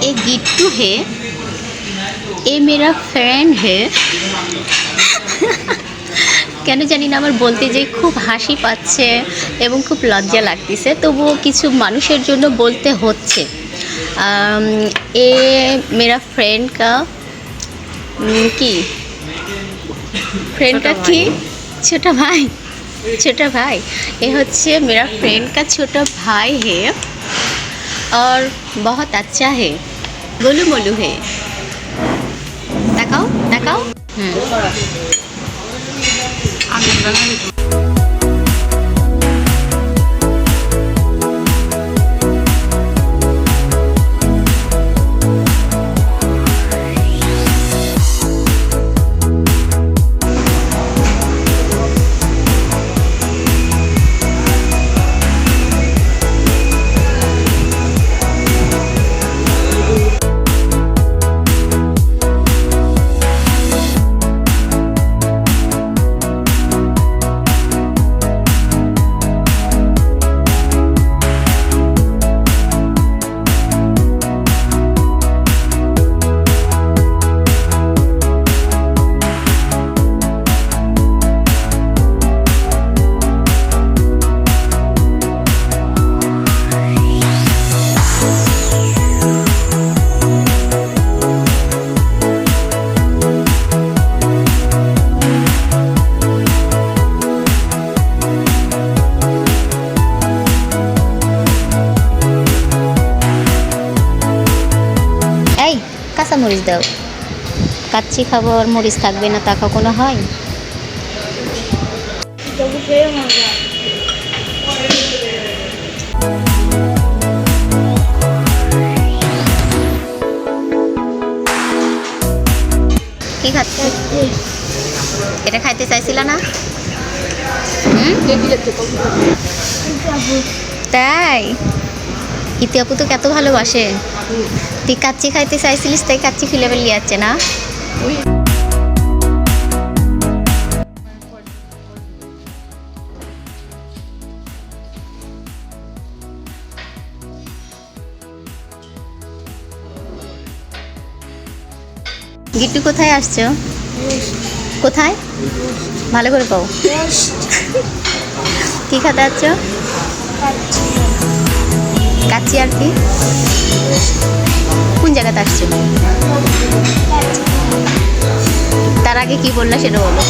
ए गिट्टू है, ए मेरा फ्रेंड है। কেন জানি না আমার বলতে যে খুব হাসি পাচ্ছে এবং খুব লজ্জা লাগতেছে, তবুও কিছু মানুষের জন্য বলতে হচ্ছে। এ মেরা ফ্রেন্ড কা কি फ्रेंड का की छोटा भाई, छोटा भाई, ये होच्छे मेरा फ्रेंड का छोटा भाई है और बहुत अच्छा है, गोलू मोलू है। Takao Takao. কাঁচা মরিচ দাও, কাচ্চি খাবো আর মরিচ থাকবে না, তা কখনো হয়? কি খাচ্ছ? এটা খাইতে চাইছিল না? তাই ইতি আপু তো কত ভালোবাসে। তুই কাচ্চি খাইতে চাইছিলিস তাই কাচ্চি খুলে বেরিয়ে যাচ্ছে না? গিট্টু কোথায় আসছো? কোথায়? ভালো করে পাও। কি খাতে আসছ? কাচ্চি আর কি? কোন জায়গাতে আসছো? তার আগে কি বললা সেটা বলো।